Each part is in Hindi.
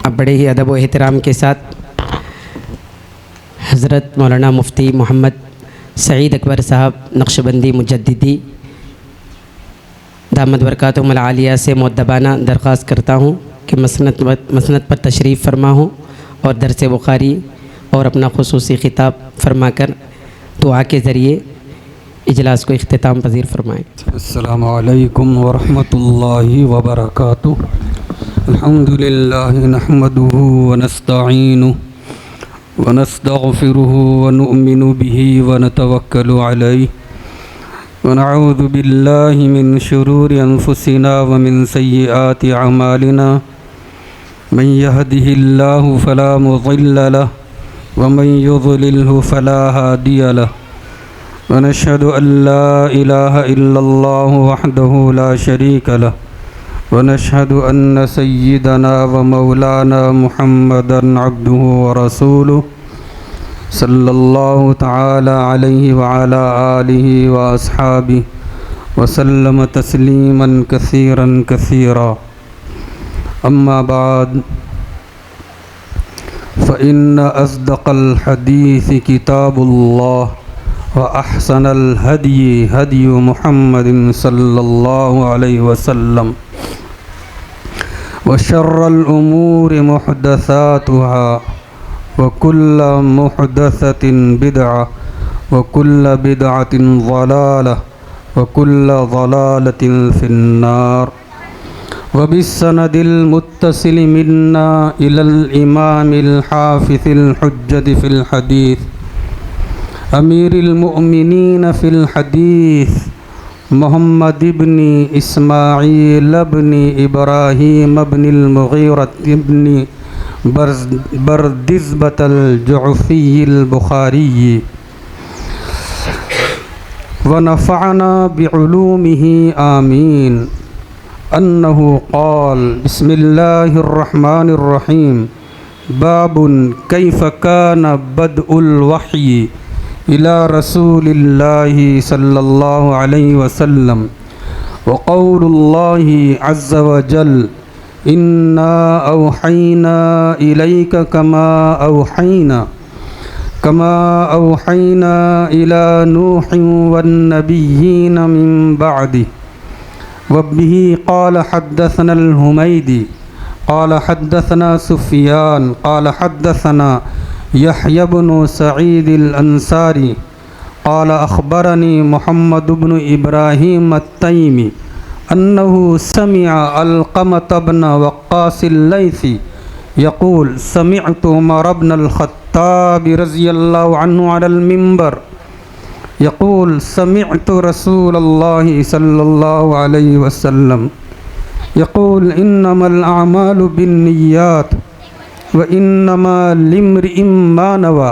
अब बड़े ही अदब व एहतराम के साथ हज़रत मौलाना मुफ्ती मोहम्मद सईद अकबर साहब नक्शबंदी मुजद्दिदी दामद बरकातुहुल आलिया से मुअद्दबाना दरख्वास्त करता हूँ कि मसनद पर तशरीफ़ फरमा हो और दरस बुखारी और अपना खुसूसी खिताब फरमाकर दुआ के ज़रिए इजलास को इख्तिताम पज़ीर फरमाएँ। अस्सलामु अलैकुम व रहमतुल्लाहि व बरकातुहू। अल्हम्दुलिल्लाहि नहमदुहु व नस्तईनुहु व नस्तगफिरुहु व नु'मिनु बिही व नतवक्कलु अलैहि व नऊज़ु बिल्लाहि मिन शुरूरि अनफुसिना व मिन सय्यिआति अमालिना। मन यहदिहिल्लाहु फला मुज़िल्ल लहु व मन युज़लिल्हु फला हादिय लहु व नशहदु अल्ला इलाहा इल्लल्लाहु वहदहु ला शरीक लहु व नशहदु अन्न सय्यिदना व मौलाना मुहम्मदन अब्दुहु व रसूलुहु सल्लल्लाहु तआला अलैहि व अला आलिहि व अस्हाबिहि व सल्लम तस्लीमन कसीरन कसीरा। अम्मा बाद फ़इन्न अस्दक़ल हदीस किताबुल्लाह व अहसनल हदी हदी मुहम्मदिन सल्लल्लाहु अलैहि वसल्लम व शर्रल उमूरि मुहदसातुहा व कुल्ल मुहदसतिन बिदअह व कुल्ल बिदअतिन ज़लालह व कुल्ल ज़लालतिन फिन्नार। व बिस्सनदिल मुत्तसिल मिन्ना इलल इमामिल हाफ़िज़िल हुज्जति फ़िल हदीस अमीरिल मुअमिनीन फ़िल हदीस मोहम्मद इब्नी इस्माईल इब्नी इब्राहीम इब्निल मुग़ीरा इब्नी बरदिज़बतल जुअफ़ील बुख़ारी व नफ़अना बिउलूमिही आमीन। अन्नहु क़ाल बिस्मिल्लाहिर रहमानिर रहीम बाबुन कैफ़ कान बदउल वह्यी इला रसूलिल्लाहि सल्लल्लाहु अलैहि वसल्लम व क़ौलुल्लाहि अज़्ज़ व जल इन्ना औहैना इलैका कमा औहैना इला नूहिन वन्नबिय्यीन मिन बअदिही व बिही क़ाल हद्दसनल हुमैदी क़ाल हद्दसना सुफ़ियान क़ाल हद्दसना यहया इब्नु सईदिल अंसारी क़ाल अख़बरनी मुहम्मद इब्नु इब्राहीम अत-तैमी अन्नहु समिअ अलक़मत इब्न वक़्क़ासिल लैसी यक़ूल समिअतु उमर इब्नल ख़त्ताब रज़ियल्लाहु अन्हु अलल मिंबर यक़ूल समिअतु रसूलल्लाहि सल्लल्लाहु अलैहि वसल्लम यक़ूल इन्नमल अअमालु बिन्निय्यात व इन्नमा लिम्रिइम मा नवा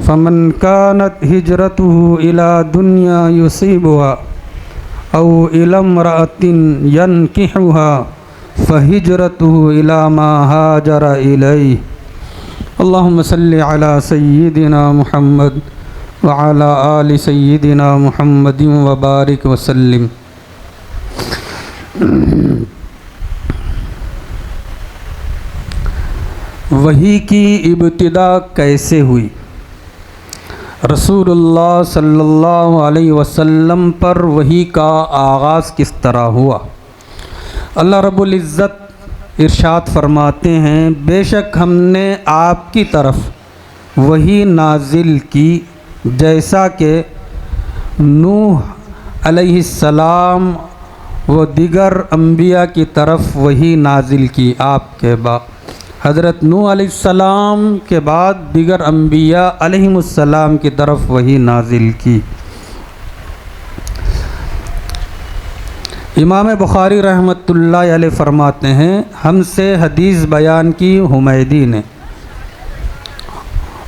फमन कानत हिजरतुहु इला दुन्या युसीबुहा औ इला इम्रअतिन यनकिहुहा फहिजरतुहु इला मा हाजरा इलैहि। अल्लाहुम्मा सल्लि अला सय्यिदिना मुहम्मद व अला आलि सय्यिदिना मुहम्मदिन व बारिक व सल्लिम। वही की इब्तिदा कैसे हुई? रसूलुल्लाह सल्लल्लाहु अलैहि वसल्लम पर वही का आगाज़ किस तरह हुआ? अल्लाह रब्बुल इज़्ज़त इरशाद फरमाते हैं, बेशक हमने आपकी तरफ वही नाजिल की जैसा कि नूह अलैहिस्सलाम व दिगर अम्बिया की तरफ वही नाजिल की। आपके बाद हज़रत नूह अलैहिस्सलाम के बाद दिगर अम्बिया अलैहिमुस्सलाम की तरफ वही नाजिल की। इमाम बुखारी रहमतुल्लाहि अलैह फरमाते हैं, हमसे हदीस बयान की हुमैदी ने।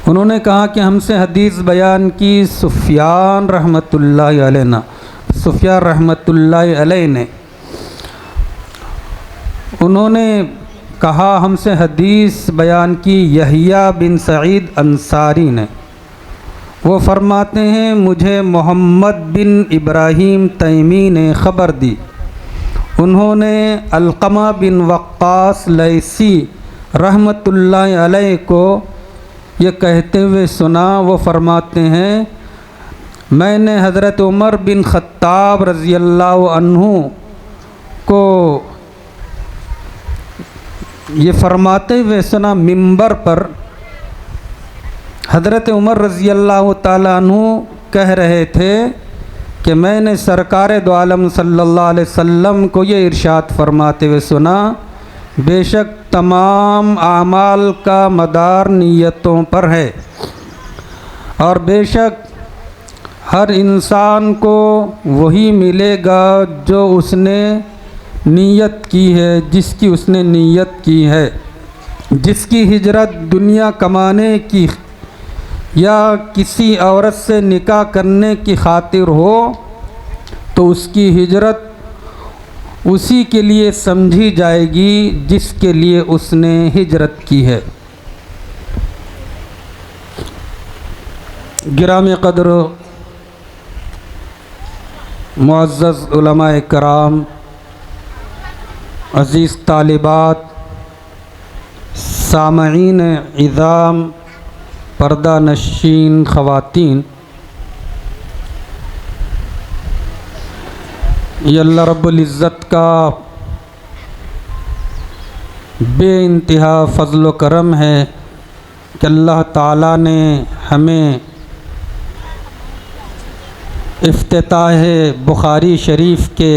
उन्होंने कहा कि हमसे हदीस बयान की सुफ़ियान रहमतुल्लाहि अलैह ने। उन्होंने कहा हमसे हदीस बयान की यहया बिन सईद अंसारी ने। वो फरमाते हैं, मुझे मोहम्मद बिन इब्राहीम तैमी ने ख़बर दी। उन्होंने अलक़मा बिन वक़्क़ास लैसी रहमतुल्लाह अलैह को ये कहते हुए सुना। वो फरमाते हैं मैंने हज़रत उमर बिन ख़त्ताब रज़ी अल्लाह अन्हु को ये फरमाते हुए सुना मिंबर पर। हज़रत उमर रज़ी अल्लाह ताला अन्हु कह रहे थे कि मैंने सरकार दो आलम सल्लल्लाहु अलैहि वसल्लम को ये इरशाद फरमाते हुए सुना, बेशक तमाम आमाल का मदार नीयतों पर है और बेशक हर इंसान को वही मिलेगा जो उसने नीयत की है, जिसकी उसने नीयत की है। जिसकी हिजरत दुनिया कमाने की या किसी औरत से निकाह करने की खातिर हो तो उसकी हिजरत उसी के लिए समझी जाएगी जिसके लिए उसने हिजरत की है। गिराम क़द्र मुअज़्ज़ज़ उलमाए कराम, अज़ीज़ तालिबात, सामईन इज़ाम, पर्दा नशीन ख़वातीन, ये अल्लाह रब्बुल इज़्ज़त का बेइंतहा फ़ज़्ल व करम है कि अल्लाह ताला ने हमें इफ्तिताह बुखारी शरीफ के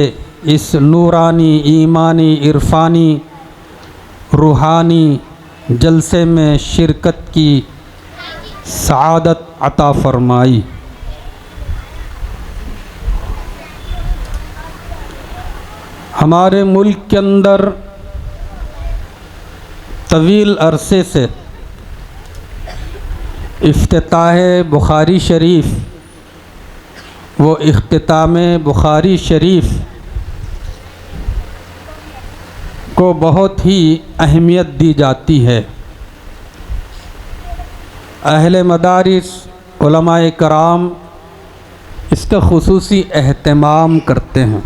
इस नूरानी ईमानी इरफ़ानी रूहानी जलसे में शिरकत की सआदत अता फ़रमाई। हमारे मुल्क के अंदर तवील अरसे से इफ्तिताह बुखारी शरीफ वो इख्तिताम बुखारी शरीफ को बहुत ही अहमियत दी जाती है। अहले मदारिस उलमाए कराम इसका खुसूसी एहतमाम करते हैं।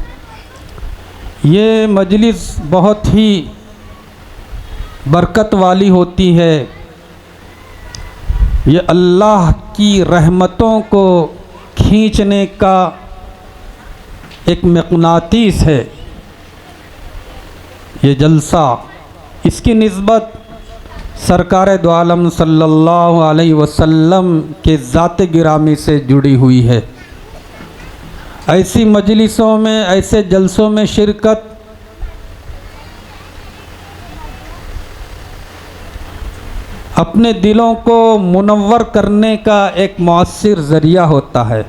ये मजलिस बहुत ही बरकत वाली होती है। ये अल्लाह की रहमतों को खींचने का एक मक़नातीस है ये जलसा। इसकी निस्बत सरकार दो आलम सल्लल्लाहु अलैहि वसल्लम के ज़ात गिरामी से जुड़ी हुई है। ऐसी मजलिसों में, ऐसे जलसों में शिरकत अपने दिलों को मुनव्वर करने का एक मौसर ज़रिया होता है।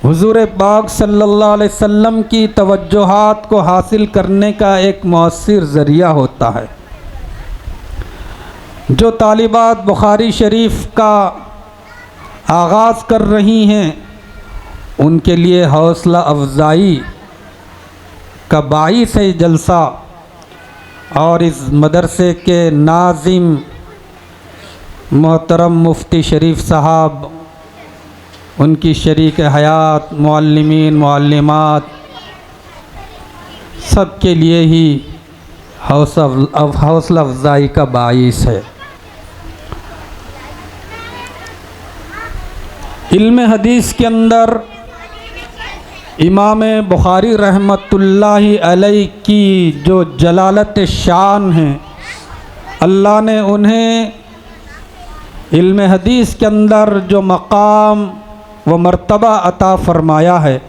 हुज़ूर पाक सल्लल्लाहु अलैहि वसल्लम की तवज्जुहात को हासिल करने का एक मौसर ज़रिया होता है। जो तालिबात बुखारी शरीफ का आगाज़ कर रही हैं उनके लिए हौसला अफजाई का बाइस है जलसा। और इस मदरसे के नाज़िम मोहतरम मुफ्ती शरीफ साहब, उनकी शरीक हयात, मुअल्लिमीन मुअल्लिमात, सब के लिए ही हौसला अफजाई का बाइस है। इल्म हदीस के अंदर इमाम बुखारी रहमतुल्लाहि अलैहि की जो जलालत शान है, अल्लाह ने उन्हें इल्म हदीस के अंदर जो मकाम व मर्तबा अता फ़रमाया है,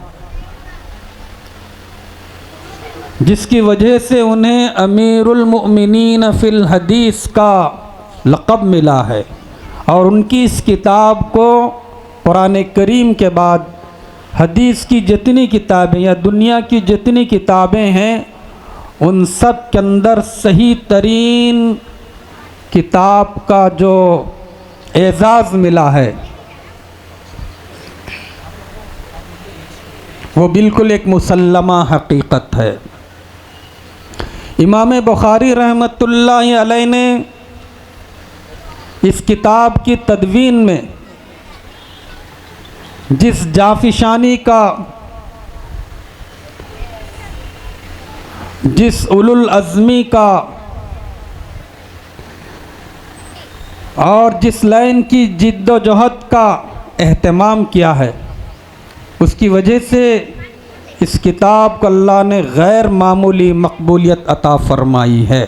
जिसकी वजह से उन्हें अमीरुल मुमिनीन फ़िल हदीस का लक़ब मिला है। और उनकी इस किताब को कुरान करीम के बाद हदीस की जितनी किताबें या दुनिया की जितनी किताबें हैं उन सब के अंदर सही तरीन किताब का जो एजाज़ मिला है वो बिल्कुल एक मुसल्लमा हकीकत है। इमाम बुखारी रहमतुल्लाहि अलैहि ने इस किताब की तदवीन में जिस जाफिशानी का, जिस उलुल अज़मी का, और जिस लाइन की जिद्दोजहद का एहतमाम किया है, उसकी वजह से इस किताब को अल्लाह ने गैर मामूली मकबूलियत अता फरमाई है।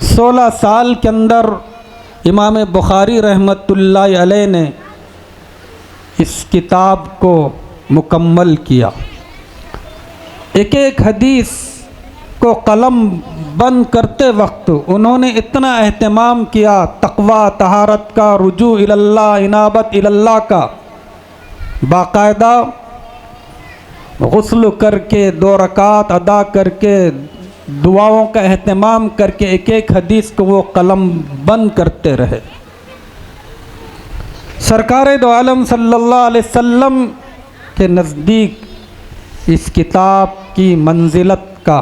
16 साल के अंदर इमाम बुखारी रहमतुल्लाहि अलैह ने इस किताब को मुकम्मल किया। एक एक हदीस को कलम बंद करते वक्त उन्होंने इतना एहतमाम किया, तक़वा, तहारत का, रुजू इल्लाह, इनाबत इल्लाह का, बाकायदा गुस्ल करके 2 रकात अदा करके दुआओं का एहतमाम करके एक एक हदीस को वो कलम बंद करते रहे। सरकार दो आलम सल्लल्लाहु अलैहि वसल्लम के नज़दीक इस किताब की मंजिलत का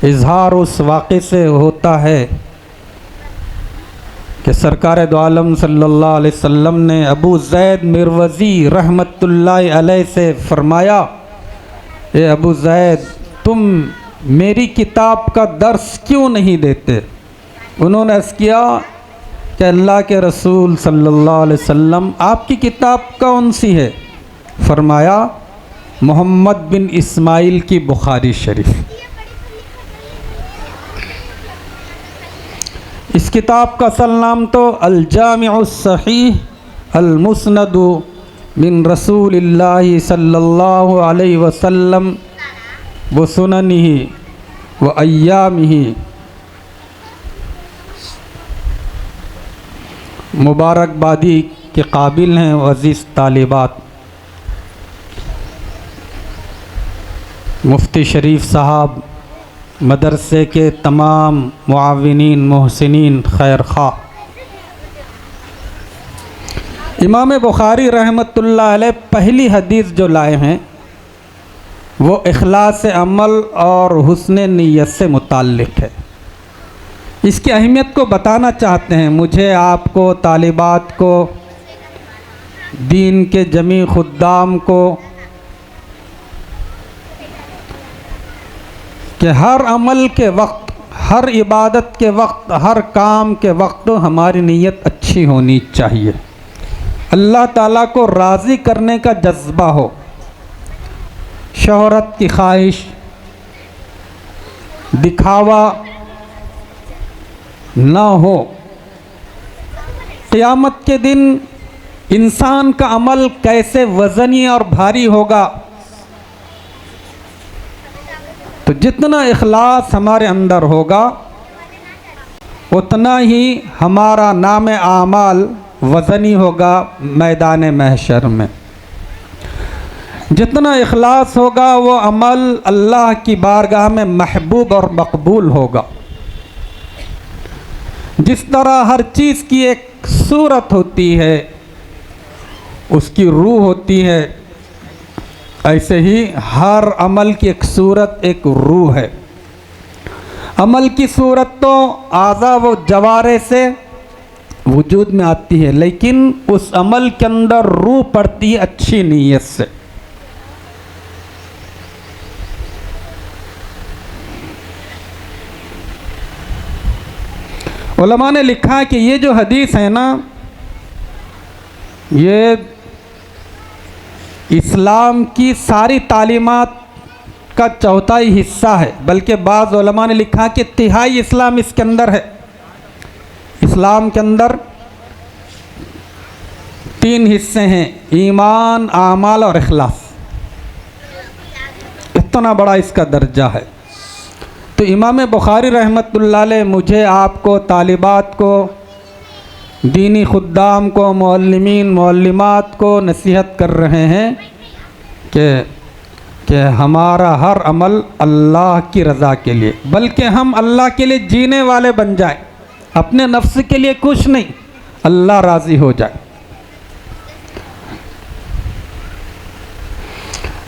इजहार उस वाक़े से होता है कि सरकार दो आलम सल्लल्लाहु अलैहि वसल्लम ने अबू ज़ैद मिरवज़ी रहमतुल्लाहि अलैह से फ़रमाया, ए अबू ज़ैद, तुम मेरी किताब का दर्स क्यों नहीं देते? उन्होंने अर्ज़ किया कि अल्लाह के रसूल सल्लल्लाहु अलैहि वसल्लम, आपकी किताब कौन सी है? फ़रमाया, मोहम्मद बिन इस्माइल की बुखारी शरीफ। इस किताब का असल नाम तो अल-जामिउस सहीह अल-मुस्नदु मिन रसूलिल्लाहि सल्लल्लाहु अलैहि वसल्लम व सुननिही व अय्यामिही। मुबारकबादी के काबिल हैं अज़ीज़ तालिबात। मुफ्ती शरीफ साहब, मदरसे के तमाम मुआविनीन, मोहसिनीन, खैर खा। इमाम बुखारी रहमतुल्लाह अलैह पहली हदीस जो लाए हैं वो इखलास अमल और हुस्न नियत से मुताल्लिक़ है। इसकी अहमियत को बताना चाहते हैं मुझे, आपको, तालिबात को, दीन के जमी खुद्दाम को, कि हर अमल के वक्त, हर इबादत के वक्त, हर काम के वक्त हमारी नीयत अच्छी होनी चाहिए। अल्लाह ताला को राज़ी करने का जज्बा हो, शोहरत की ख्वाहिश, दिखावा ना हो। क़यामत के दिन इंसान का अमल कैसे वज़नी और भारी होगा, तो जितना इखलास हमारे अंदर होगा उतना ही हमारा नाम आमाल वज़नी होगा मैदान महशर में। जितना इखलास होगा वो अमल अल्लाह की बारगाह में महबूब और मकबूल होगा। जिस तरह हर चीज़ की एक सूरत होती है, उसकी रूह होती है, ऐसे ही हर अमल की एक सूरत, एक रूह है। अमल की सूरत तो आज़ा व जवारे से वजूद में आती है, लेकिन उस अमल के अंदर रूह पड़ती है अच्छी नीयत से। उलमा ने लिखा है कि ये जो हदीस है ना, ये इस्लाम की सारी तालीमात का चौथाई हिस्सा है, बल्कि बाज़ उलमा ने लिखा कि तिहाई इस्लाम इसके अंदर है। इस्लाम के अंदर 3 हिस्से हैं, ईमान, आमाल और इखलास। इतना बड़ा इसका दर्जा है। तो इमाम बुखारी रहमतुल्लाह अलैह मुझे, आपको, तालिबात को, दीनी खुद्दाम को, मुअल्लिमीन मुअल्लिमात को नसीहत कर रहे हैं कि हमारा हर अमल अल्लाह की रज़ा के लिए, बल्कि हम अल्लाह के लिए जीने वाले बन जाएं, अपने नफ्स के लिए कुछ नहीं, अल्लाह राज़ी हो जाए।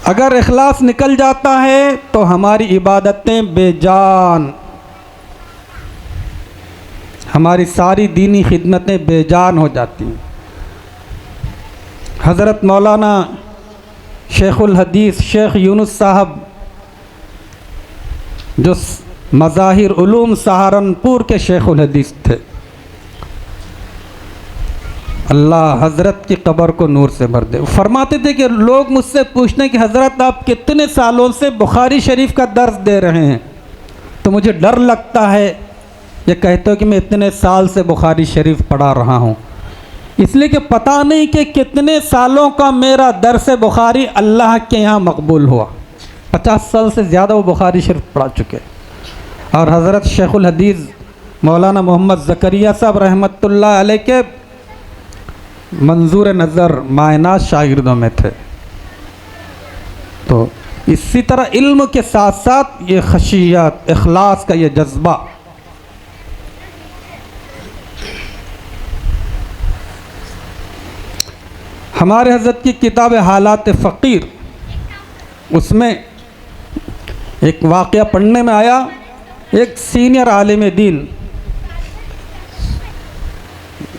अगर इखलास निकल जाता है तो हमारी इबादतें बेजान, हमारी सारी दीनी खिदमतें बेजान हो जाती हैं। हज़रत मौलाना शेखुल हदीस शेख यूनुस साहब जो मज़ाहिर उलूम सहारनपुर के शेखुल हदीस थे। अल्लाह हज़रत की कब्र को नूर से भर दे। फरमाते थे कि लोग मुझसे पूछते हैं कि हज़रत आप कितने सालों से बुखारी शरीफ का दर्स दे रहे हैं, तो मुझे डर लगता है ये कहते हो कि मैं इतने साल से बुखारी शरीफ पढ़ा रहा हूँ, इसलिए कि पता नहीं कि कितने सालों का मेरा दर्स बुखारी अल्लाह के यहाँ मकबूल हुआ। 50 साल से ज़्यादा वो बुखारी शरीफ पढ़ा चुके। और हज़रत शेखुल हदीस मौलाना मोहम्मद ज़करिया साहब रहमतुल्लाह अलैह के मंजूर नज़र मायनात शागिर्दों में थे। तो इसी तरह इल्म के साथ साथ ये खशियत, इखलास का ये जज्बा, हमारे हज़रत की किताब हालात फ़कीर, उसमें एक वाक़या पढ़ने में आया। एक सीनियर आलिम दीन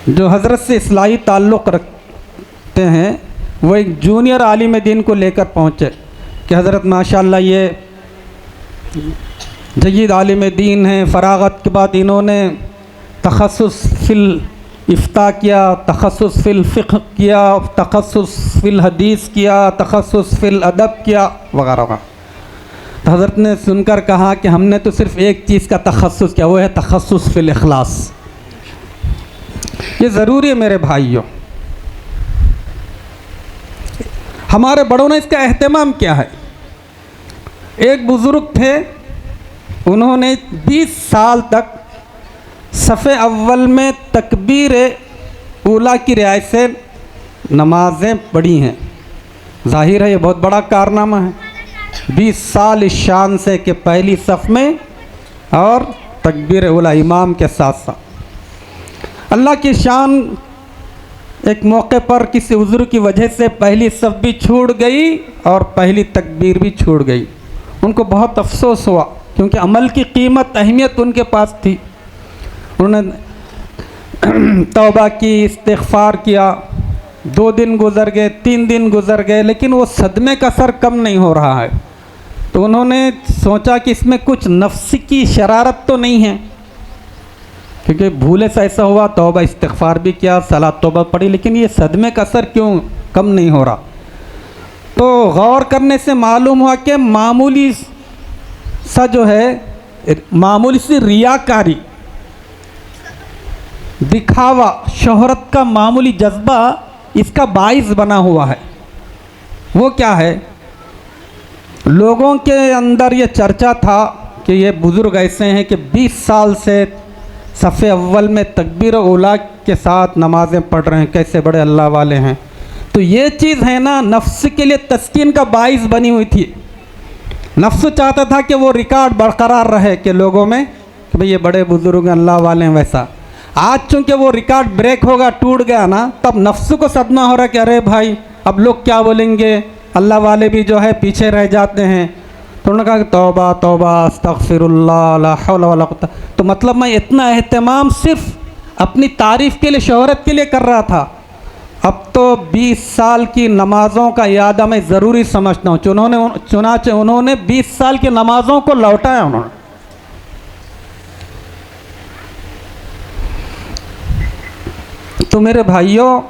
जो हज़रत से इस्लाही ताल्लुक़ रखते हैं, वो एक जूनियर आलिम दीन को लेकर पहुँचे कि हज़रत माशाअल्लाह ये जय्यद आलिम दीन हैं, फ़राग़त के बाद इन्होंने तख़स्सुस फ़िल इफ्ता किया, तख़स्सुस फ़िल फ़िक़्ह किया, तख़स्सुस फ़िल हदीस किया, तख़स्सुस फ़िल अदब किया वगैरह वगैरह। तो हज़रत ने सुनकर कहा कि हमने तो सिर्फ़ एक चीज़ का तख़स्सुस किया, वो है तख़स्सुस फ़िल इख़लास। ये ज़रूरी है मेरे भाइयों। हमारे बड़ों ने इसका एहतमाम किया है। एक बुज़ुर्ग थे, उन्होंने 20 साल तक सफ़े अव्वल में तकबीर ऊला की रियायत से नमाज़ें पढ़ी हैं। ज़ाहिर है ये बहुत बड़ा कारनामा है। 20 साल इस शान से कि पहली सफ़ में और तकबीर ऊला इमाम के साथ साथ। अल्लाह की शान, एक मौके पर किसी उज़्र की वजह से पहली सफ़ भी छूट गई और पहली तकबीर भी छूट गई। उनको बहुत अफसोस हुआ, क्योंकि अमल की कीमत, अहमियत उनके पास थी। उन्होंने तौबा की, इस्तिग़फ़ार किया। 2 दिन गुज़र गए, 3 दिन गुज़र गए, लेकिन वो सदमे का असर कम नहीं हो रहा है। तो उन्होंने सोचा कि इसमें कुछ नफ्स की शरारत तो नहीं है, क्योंकि भूले से ऐसा हुआ। तौबा इस्तिग़फ़ार भी किया, सलात तौबा पढ़ी, लेकिन ये सदमे का असर क्यों कम नहीं हो रहा। तो गौर करने से मालूम हुआ कि मामूली सा जो है, मामूली सी रियाकारी, दिखावा, शोहरत का मामूली जज्बा इसका बाइस बना हुआ है। वो क्या है, लोगों के अंदर ये चर्चा था कि ये बुज़ुर्ग ऐसे हैं कि 20 साल से सफ़े अव्वल में तकबीर ऊला के साथ नमाज़ें पढ़ रहे हैं, कैसे बड़े अल्लाह वाले हैं। तो ये चीज़ है ना, नफ्स के लिए तस्कीन का बाइस बनी हुई थी। नफ्स चाहता था कि वो रिकॉर्ड बरकरार रहे कि लोगों में कि भाई ये बड़े बुज़ुर्ग अल्लाह वाले हैं। वैसा आज चूँकि वो रिकॉर्ड ब्रेक होगा, टूट गया ना, तब नफ्स को सदमा हो रहा कि अरे भाई अब लोग क्या बोलेंगे, अल्लाह वाले भी जो है पीछे रह जाते हैं। तो उन्होंने कहा कि तौबा तौबा अस्तग़फ़िरुल्लाह ला हौला वला कुव्वता। तो मतलब मैं इतना एहतमाम सिर्फ अपनी तारीफ़ के लिए, शोहरत के लिए कर रहा था, अब तो 20 साल की नमाज़ों का याद मैं ज़रूरी समझता हूँ। चुनाचे उन्होंने 20 साल की नमाज़ों को लौटाया उन्होंने। तो मेरे भाइयों,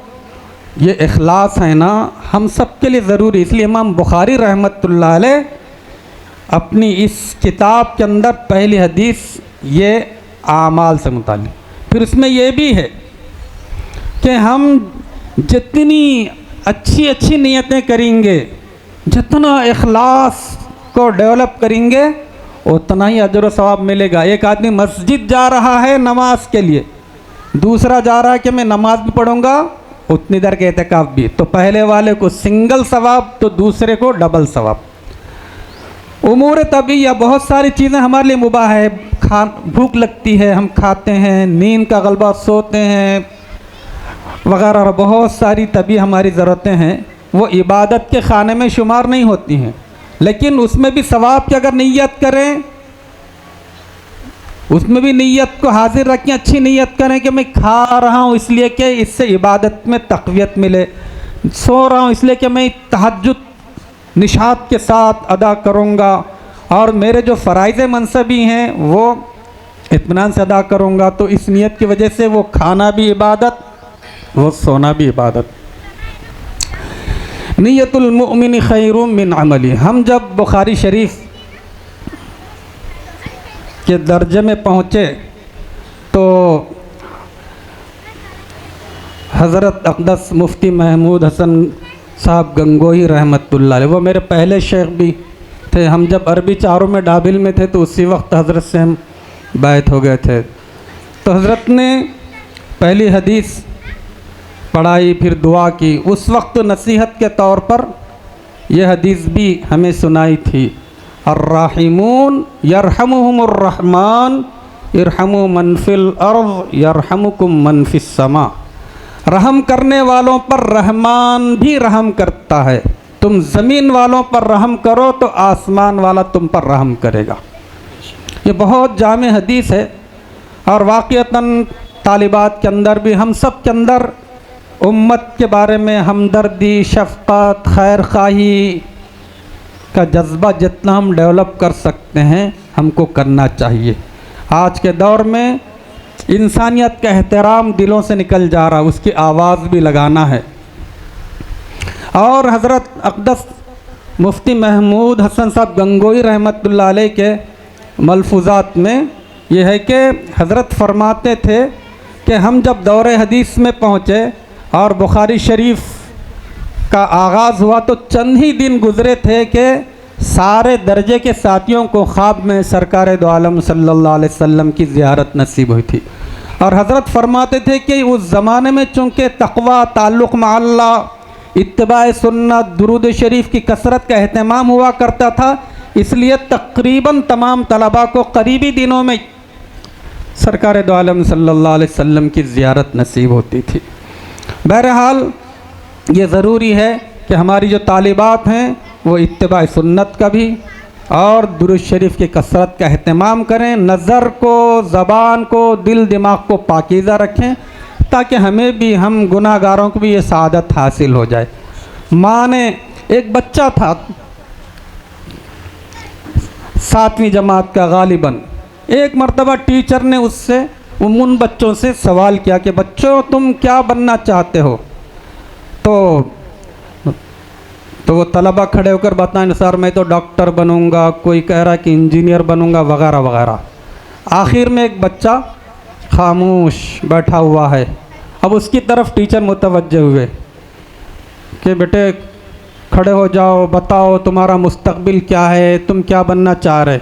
ये इखलास है ना, हम सब के लिए ज़रूरी। इसलिए इमाम बुखारी रहमतुल्लाह अलैह अपनी इस किताब के अंदर पहली हदीस ये आमाल से मुताल्लिक़, फिर उसमें ये भी है कि हम जितनी अच्छी अच्छी नियतें करेंगे, जितना इखलास को डेवलप करेंगे, उतना ही अजर व सवाब मिलेगा। एक आदमी मस्जिद जा रहा है नमाज के लिए, दूसरा जा रहा है कि मैं नमाज भी पढ़ूंगा, उतनी देर के एहतिकाफ भी, तो पहले वाले को सिंगल सवाब तो दूसरे को डबल सवाब। उमूर तबीया, बहुत सारी चीज़ें हमारे लिए मुबाह है। भूख लगती है, हम खाते हैं, नींद का गलबा, सोते हैं वगैरह, बहुत सारी तभी हमारी ज़रूरतें हैं, वो इबादत के खाने में शुमार नहीं होती हैं। लेकिन उसमें भी सवाब की अगर नीयत करें, उसमें भी नीयत को हाजिर रखें, अच्छी नीयत करें कि मैं खा रहा हूँ इसलिए कि इससे इबादत में तक़वियत मिले, सो रहा हूँ इसलिए कि मैं तहज्जुद निशात के साथ अदा करूँगा, और मेरे जो फ़राइज़ मनसबी हैं वो इत्मीनान से अदा करूँगा। तो इस नियत की वजह से वो खाना भी इबादत, वो सोना भी इबादत। नियतुल मुमिन खैरुम मिन अमली। हम जब बुखारी शरीफ के दर्जे में पहुँचे तो हज़रत अक़दस मुफ्ती महमूद हसन साहब गंगोही रहमतुल्लाह अलैह, वो मेरे पहले शेख भी थे। हम जब अरबी चारों में डाबिल में थे तो उसी वक्त हज़रत से हम बैत हो गए थे। तो हज़रत ने पहली हदीस पढ़ाई, फिर दुआ की। उस वक्त नसीहत के तौर पर यह हदीस भी हमें सुनाई थी, अर्राहिमून यरहमुहुमुर रहमान इरहमु मन फिल अर्ज़ यरहमुकुम मन फिस समा। रहम करने वालों पर रहमान भी रहम करता है। तुम ज़मीन वालों पर रहम करो तो आसमान वाला तुम पर रहम करेगा। ये बहुत जामे हदीस है और वाक़ियतन तालिबात के अंदर भी, हम सब के अंदर उम्मत के बारे में हमदर्दी, शफ़क़त, खैर ख़ाही का जज्बा जितना हम डेवलप कर सकते हैं हमको करना चाहिए। आज के दौर में इंसानियत का एहतराम दिलों से निकल जा रहा है, उसकी आवाज़ भी लगाना है। और हज़रत अक़दस मुफ्ती महमूद हसन साहब गंगोही रहमतुल्लाह अलैह के मलफूज़ात में यह है कि हज़रत फरमाते थे कि हम जब दौरे हदीस में पहुँचे और बुखारी शरीफ का आगाज़ हुआ तो चंद ही दिन गुज़रे थे कि सारे दर्जे के साथियों को ख्वाब में सरकार दो आलम सल्लल्लाहु अलैहि वसल्लम की ज़ियारत नसीब हुई थी। और हज़रत फरमाते थे कि उस ज़माने में चूँकि तक़वा, ताल्लुक़ में अल्लाह, इत्तिबा सुन्नत, दुरूद शरीफ की कसरत का अहतमाम हुआ करता था, इसलिए तकरीबन तमाम तलबा को करीबी दिनों में सरकार दो आलम सल्लल्लाहु अलैहि वसल्लम की ज़ियारत नसीब होती थी। बहरहाल ये ज़रूरी है कि हमारी जो तालिबात हैं वो इत्तिबा सुन्नत का भी और दुरूद शरीफ की कसरत का अहतमाम करें, नज़र को, ज़बान को, दिल दिमाग को पाकीज़ा रखें ताकि हमें भी, हम गुनाहगारों को भी ये सआदत हासिल हो जाए। माँ ने, एक बच्चा था 7वीं जमात का गालिबन, एक मरतबा टीचर ने उससे, उन बच्चों से सवाल किया कि बच्चों तुम क्या बनना चाहते हो? तो वो तलबा खड़े होकर बताएं, सर मैं तो डॉक्टर बनूंगा, कोई कह रहा कि इंजीनियर बनूंगा, वगैरह वगैरह। आखिर में एक बच्चा खामोश बैठा हुआ है। अब उसकी तरफ टीचर मुतवज्जे हुए कि बेटे खड़े हो जाओ, बताओ तुम्हारा मुस्तकबिल क्या है, तुम क्या बनना चाह रहे?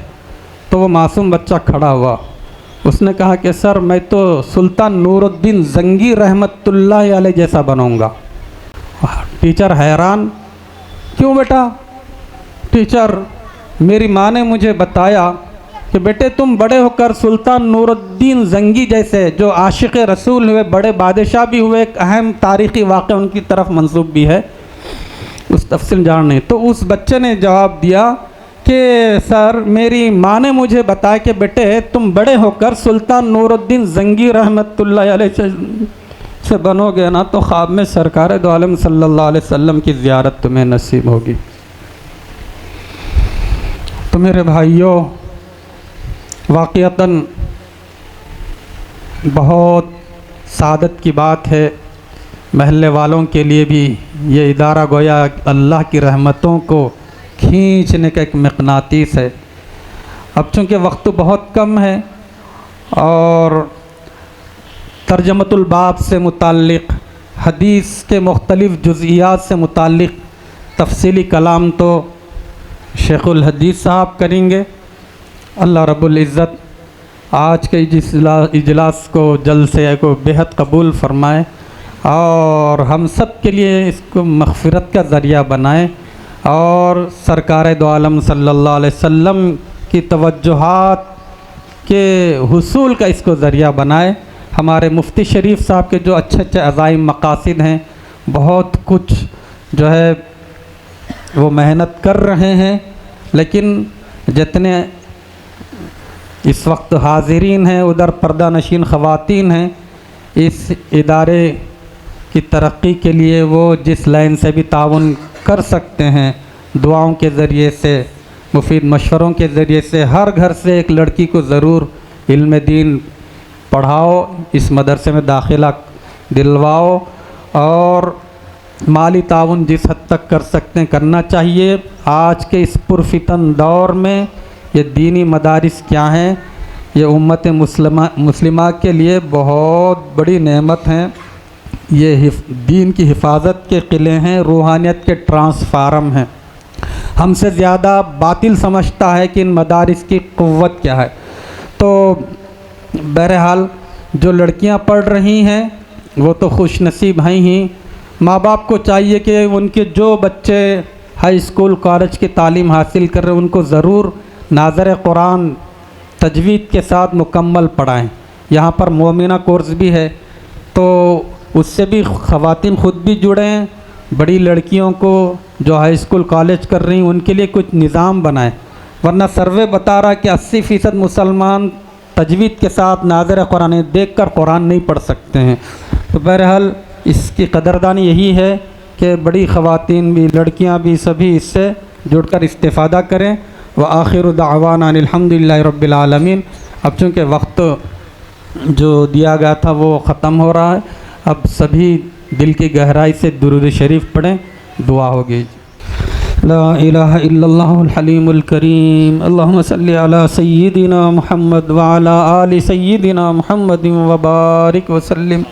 तो वो मासूम बच्चा खड़ा हुआ, उसने कहा कि सर मैं तो सुल्तान नूरुद्दीन जंगी रहमतुल्लाह अलैह जैसा बनूंगा। टीचर हैरान, क्यों बेटा? टीचर, मेरी माँ ने मुझे बताया कि बेटे तुम बड़े होकर सुल्तान नूरुद्दीन जंगी जैसे, जो आशिक़ रसूल हुए, बड़े बादशाह भी हुए, एक अहम तारीख़ी वाक़या उनकी तरफ मंसूब भी है, उस तफसील जानने। तो उस बच्चे ने जवाब दिया कि सर मेरी माँ ने मुझे बताया कि बेटे तुम बड़े होकर सुल्तान नूरुद्दीन जंगी रहमतुल्लाह अलैह से बनोगे ना तो ख्वाब में सरकार दो आलम सल्लल्लाहु अलैहि वसल्लम की ज़ियारत तुम्हें नसीब होगी। तो मेरे भाइयों, वाक़ियतन बहुत सादत की बात है, महल्ले वालों के लिए भी ये इदारा गोया अल्लाह की रहमतों को खींचने का एक मक़नातीस है। अब चूँकि वक्त बहुत कम है और तर्जमतुल बाब से मुताल्लिक़, हदीस के मुख्तलिफ़ जुज़इयात से मुताल्लिक़ तफसीली कलाम तो शेखुल हदीस साहब करेंगे। अल्लाह रब्बुल इज़्ज़त आज के इजलास को, जलसे को बेहद कबूल फ़रमाए और हम सब के लिए इसको मग़फ़िरत का ज़रिया बनाए और सरकार दो आलम सल्लल्लाहु अलैहि वसल्लम की तवज्जुहात के हुसूल का इसको ज़रिया बनाए। हमारे मुफ्ती शरीफ साहब के जो अच्छे अच्छे अज़ाइम मकासिद हैं, बहुत कुछ जो है वो मेहनत कर रहे हैं, लेकिन जितने इस वक्त हाज़िरीन हैं, उधर पर्दा नशीन ख़वातीन हैं, इस इदारे की तरक्की के लिए वो जिस लाइन से भी ताउन कर सकते हैं, दुआओं के ज़रिए से, मुफीद मशवरों के ज़रिए से हर घर से एक लड़की को ज़रूर इल्म दीन पढ़ाओ, इस मदरसे में दाखिला दिलवाओ और माली ताउन जिस हद तक कर सकते हैं करना चाहिए। आज के इस पुरफितन दौर में ये दीनी मदारिस क्या हैं, ये उम्मत मुस्लिमा के लिए बहुत बड़ी नेमत हैं। ये दीन की हिफाजत के किले हैं, रूहानियत के ट्रांसफार्म हैं। हमसे ज़्यादा बातिल समझता है कि इन मदारिस की क़ुव्वत क्या है। तो बहरहाल जो लड़कियां पढ़ रही हैं वो तो खुश नसीब हैं ही। माँ बाप को चाहिए कि उनके जो बच्चे हाई स्कूल कॉलेज की तालीम हासिल कर रहे हैं उनको ज़रूर नाज़र कुरान तजवीद के साथ मुकम्मल पढ़ाएं। यहाँ पर मोमिना कोर्स भी है तो उससे भी ख़वातीन ख़ुद भी जुड़ें। बड़ी लड़कियों को जो हाई स्कूल कॉलेज कर रही हैं उनके लिए कुछ निज़ाम बनाएं, वरना सर्वे बता रहा है कि 80% मुसलमान तजवीद के साथ नाज़र कुरान देख कर कुरान नहीं पढ़ सकते हैं। तो बहरहाल इसकी कदरदानी यही है कि बड़ी ख़वातीन भी लड़कियां भी सभी इससे जुड़कर इस्तेफ़ादा करें। व आखिर दावाना अल्हम्दुलिल्लाहि रब्बिल आलमीन। अब चूँकि वक्त जो दिया गया था वो ख़त्म हो रहा है, अब सभी दिल की गहराई से दुरूद शरीफ पढ़ें, दुआ होगी। ला इलाहा इल्लल्लाहुल हलीमुल करीम अल्लाहुम्मा सल्लि अला सय्यिदिना मुहम्मद व अला आलि सय्यिदिना मुहम्मद व बारिक व सल्लिम।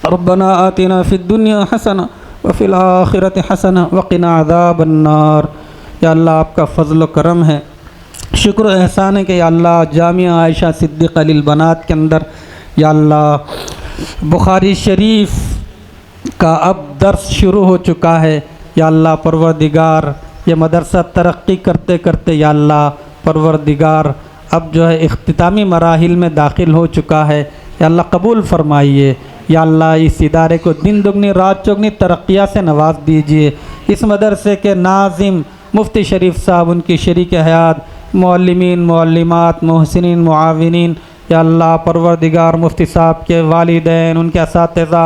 रब्बना आतिना फ़िद दुनिया हसना व फ़िल आखिरति हसना व क़िना अज़ाबन नार। या अल्लाह आपका फ़ज़ल व करम है, शुक्र एहसान है कि या अल्लाह जामिया आयशा सिद्दीक़ा लिल बनात के अंदर या अल्लाह बुखारी शरीफ का अब दर्स शुरू हो चुका है। या अल्लाह परवरदिगार ये मदरसा तरक्की करते करते या अल्लाह परवरदिगार अब जो है इख्तितामी मराहिल में दाखिल हो चुका है। या अल्लाह कबूल फरमाइए। या अल्लाह इस इदारे को दिन दुगनी रात चौगनी तरक्कियाँ से नवाज दीजिए। इस मदरसे के नाज़िम मुफ्ती शरीफ साहब, उनकी शरीक हयात, मुअल्लिमीन मुअल्लिमात, मोहसिनीन मुआविनीन, या अल्लाह परवरदिगार मुफ्ती साहब के वालिदैन, उनके असातिज़ा,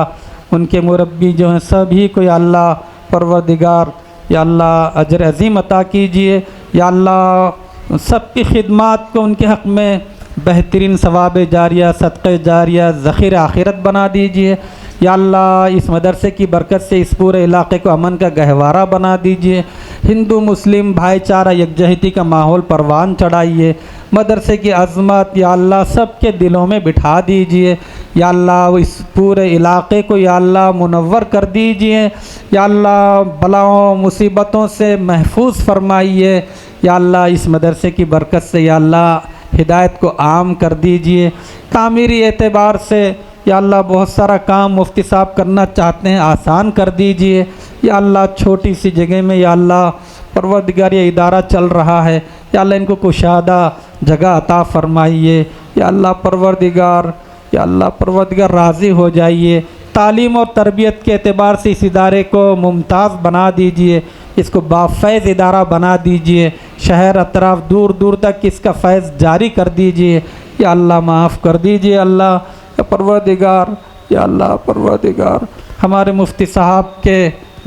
उनके मुरब्बी जो हैं सभी को या अल्लाह परवरदिगार या अल्लाह अजर अज़ीम अता कीजिए। या अल्लाह सबकी खिदमात को उनके हक़ में बेहतरीन सवाब जारिया, सदक़े जारिया, ज़ख़ीर आखिरत बना दीजिए। या अल्लाह इस मदरसे की बरकत से इस पूरे इलाक़े को अमन का गहवारा बना दीजिए। हिंदू मुस्लिम भाईचारा यकजहती का माहौल परवान चढ़ाइए। मदरसे की अज़मत या अल्लाह सबके दिलों में बिठा दीजिए। या अल्लाह इस पूरे इलाक़े को या अल्लाह मुनव्वर कर दीजिए। या अल्लाह बलाओं मुसीबतों से महफूज फरमाइए। या अल्लाह इस मदरसे की बरकत से या अल्लाह हिदायत को आम कर दीजिए। तामीरी एतबार से या अल्लाह बहुत सारा काम मुफ्ती साहब करना चाहते हैं, आसान कर दीजिए। या अल्लाह छोटी सी जगह में या अल्लाह परवरदिगार ये इदारा चल रहा है, या अल्लाह इनको कुशादा जगह अता फरमाइए। या अल्लाह परवरदिगार राज़ी हो जाइए। तालीम और तरबियत के एतबार से इस इदारे को मुमताज़ बना दीजिए, इसको बाफ़ैज़ इदारा बना दीजिए। शहर अतराफ़ दूर दूर तक इसका फ़ैज़ जारी कर दीजिए। या अल्लाह माफ़ कर दीजिए। अल्लाह या परवरदिगार, या अल्लाह परवरदिगार हमारे मुफ्ती साहब के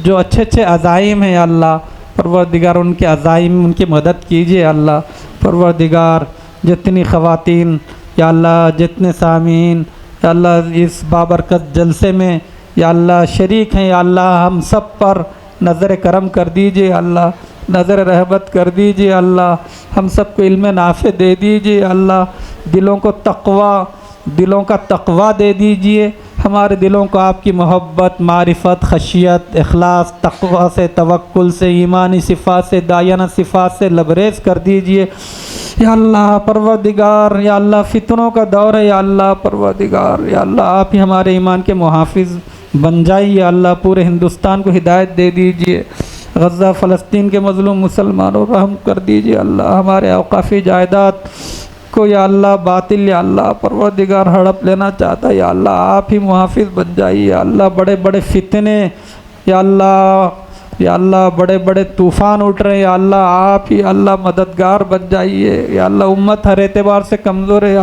जो अच्छे अच्छे अज़ाइम हैं, या अल्लाह परवरदिगार उनके अज़ाइम उनकी मदद कीजिए। अल्लाह परवरदिगार जितनी ख़वातीन या अल्लाह जितने सामीन या अल्लाह इस बाबरकत जलसे में या अल्लाह शरीक हैं, या अल्लाह हम सब पर नज़र करम कर दीजिए। अल्लाह नज़र रहमत कर दीजिए। अल्लाह हम सब को इल्म नाफ़े दे दीजिए। अल्लाह दिलों का तक़वा दे दीजिए। हमारे दिलों को आपकी मोहब्बत, मारिफत, खशियत, इखलास, तक़वा से, तवक्कुल से, ईमानी सिफ़ात से, दायना सिफ़ात से लबरेज़ कर दीजिए। या अल्लाह परवरदिगार, या अल्लाह फितनों का दौर है, या अल्लाह परवरदिगार, या अल्लाह आप ही हमारे ईमान के मुहाफ़िज़ बन जाइए। अल्लाह पूरे हिंदुस्तान को हिदायत दे दीजिए। गज़ा फ़लस्तीन के मज़लूम मुसलमानों रहम कर दीजिए। अल्लाह हमारे औक़ाफ़ी जायदाद को या अल्लाह बातिल या अल्लाह परवरदिगार हड़प लेना चाहता है, या अल्लाह आप ही मुहाफ़िज़ बन जाइए। या अल्लाह बड़े बड़े फितने या अल्लाह बड़े बड़े तूफ़ान उठ रहे हैं, या अल्लाह आप ही अल्लाह मददगार बन जाइए। या अल्लाह उम्मत हर एतबार से कमज़ोर है।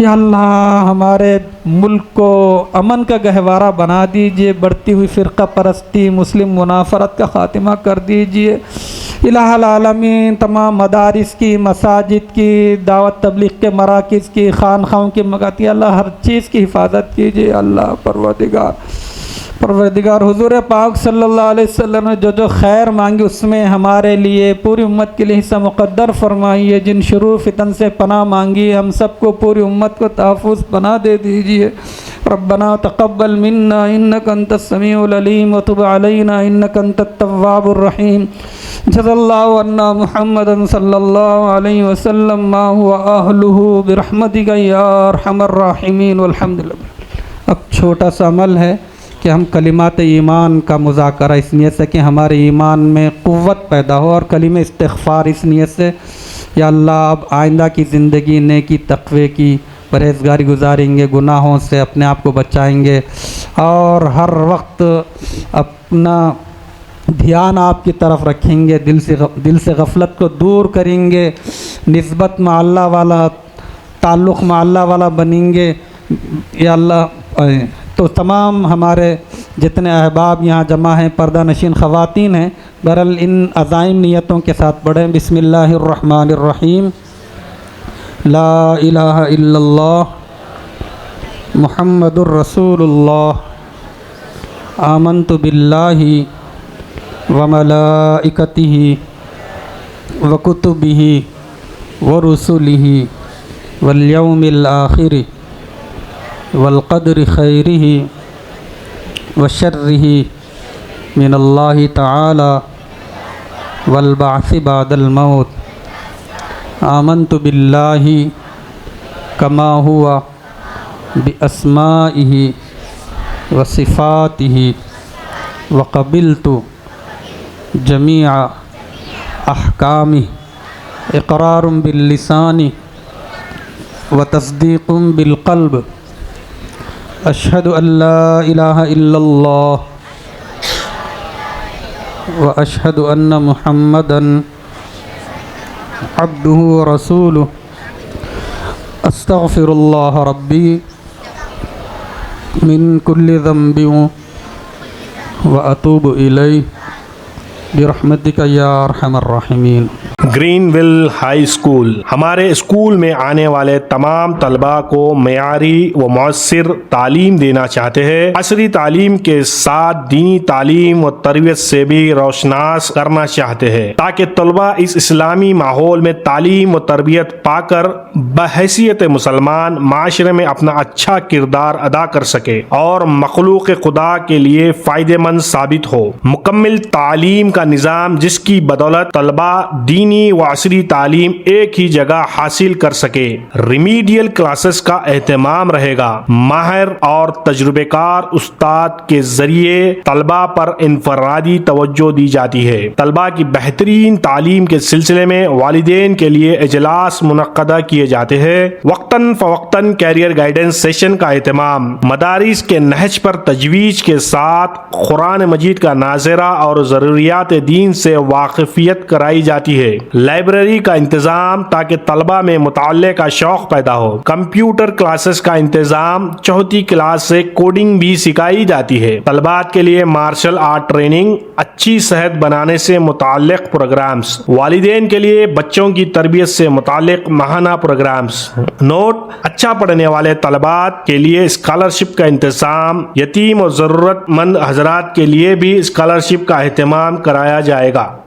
या अल्लाह हमारे मुल्क को अमन का गहवारा बना दीजिए। बढ़ती हुई फ़िरक़ा परस्ती, मुस्लिम मुनाफ़रत का ख़ात्मा कर दीजिए। इलाहुल आलमीन तमाम मदारिस की, मसाजिद की, दावत तबलीग के मराकिज़ की, खानखाओं की मगाती, अल्लाह हर चीज़ की हिफाजत कीजिए। अल्लाह परवरदिगार हुजूर पाक सल्लल्लाहु अलैहि वसल्लम ने जो खैर मांगी उसमें हमारे लिए, पूरी उम्मत के लिए हिस्सा मुक़द्दर फरमाइए। जिन शुरू फितन से पनाह मांगी हम सबको, पूरी उम्मत को तहफ़्फ़ुज़ पनाह दे दीजिए। रब्बना तक़ब्बल मिन्ना इन्नका अंतस समीउल अलीम व तुब अलैना इन्नका अंतत तव्वाबुर रहीम। जज़ल्लाहु अन्ना मुहम्मदन सल्लल्लाहु अलैहि वसल्लम मा हुवा अहलुहु बिरहमतिका या अरहमर राहिमीन वल्हम्दुलिल्लाह। अब छोटा सा अमल है कि हम कलिमात ईमान का मुज़ाकरा इस नियत से कि हमारे ईमान में क़ुव्वत पैदा हो, और कलिमे इस्तिग़फ़ार इस नियत से, या अल्लाह अब आइंदा की ज़िंदगी नेकी तक़वे की परहेज़गारी गुजारेंगे, गुनाहों से अपने आप को बचाएंगे, और हर वक्त अपना ध्यान आपकी तरफ रखेंगे, दिल से गफलत को दूर करेंगे, निस्बत में अल्लाह वाला, ताल्लुक़ में अल्लाह वाला बनेंगे। या अल्लाह, तो तमाम हमारे जितने अहबाब यहाँ जमा हैं, पर्दा नशीन ख़वातीन हैं, बहरहाल इन अज़ाइम नियतों के साथ पढ़ें। बिस्मिल्लाहिर्रहमानिर्रहीम। ला इलाहा इल्लल्लाह मुहम्मदुर रसूलुल्लाह। आमन्तु बिल्लाहि व मलाइकतिहि व कुतुबिहि व रुसुलिहि वल यौमिल आखिर वल क़द्रि खैरिही व शर्रिही मिनल्लाहि तआला वल बअस बअदल मौत। आमन्तु बिल्लाहि कमा हुवा बिअस्माइही व सिफ़ातिही व क़बिलतु जमीअ अहकामिही इक़रारुम बिल लिसानी व तस्दीक़ुम बिल क़ल्ब। अशहदु अल्ला इलाहा इल्लल्लाह व अशहदु अन्न मुहम्मदन अब्दुहु व रसूलुहु। अस्तग़फिरुल्लाह रब्बी मिन कुल्लि ज़ंबिन व अतूबु इलैहि बिरहमतिका या अरहमर राहिमीन। ग्रीनविल हाई स्कूल हमारे स्कूल में आने वाले तमाम तलबा को मेयारी व मौसर तालीम देना चाहते हैं। असरी तालीम के साथ दीनी तालीम व तरबियत से भी रोशनास करना चाहते हैं, ताकि तलबा इस इस्लामी माहौल में तालीम व तरबियत पाकर बहैसियत मुसलमान माशरे में अपना अच्छा किरदार अदा कर सके और मखलूक खुदा के लिए फ़ायदेमंद साबित हो। मुकम्मल तालीम का निज़ाम जिसकी बदौलत तलबा दीनी व असरी तालीम एक ही जगह हासिल कर सके। रिमीडियल क्लासेस का एहतमाम रहेगा। माहिर और तजुर्बेकार उस्ताद के जरिए तलबा पर इनफरादी तवज्जो दी जाती है। तलबा की बेहतरीन तालीम के सिलसिले में वालिदैन के लिए इजलास मुनक्कदा किए जाते हैं। वक्तन फवक्तन कैरियर गाइडेंस सेशन का एहतमाम। मदारिस के नहज पर तजवीज के साथ कुरान मजीद का नाज़िरा और ज़रूरियात दीन से वाकिफियत कराई जाती है। लाइब्रेरी का इंतजाम ताकि तलबा में मुताल्ले का शौक पैदा हो। कंप्यूटर क्लासेस का इंतजाम, चौथी क्लास से कोडिंग भी सिखाई जाती है। तलबात के लिए मार्शल आर्ट ट्रेनिंग, अच्छी सेहत बनाने से मुताल्लिक प्रोग्राम्स, वालिदैन के लिए बच्चों की तरबियत से मुताल्लिक माहाना प्रोग्राम्स। नोट, अच्छा पढ़ने वाले तलबात के लिए स्कॉलरशिप का इंतजाम, यतीम और ज़रूरतमंद हजरात के लिए भी स्कॉलरशिप का एहतमाम कराया जाएगा।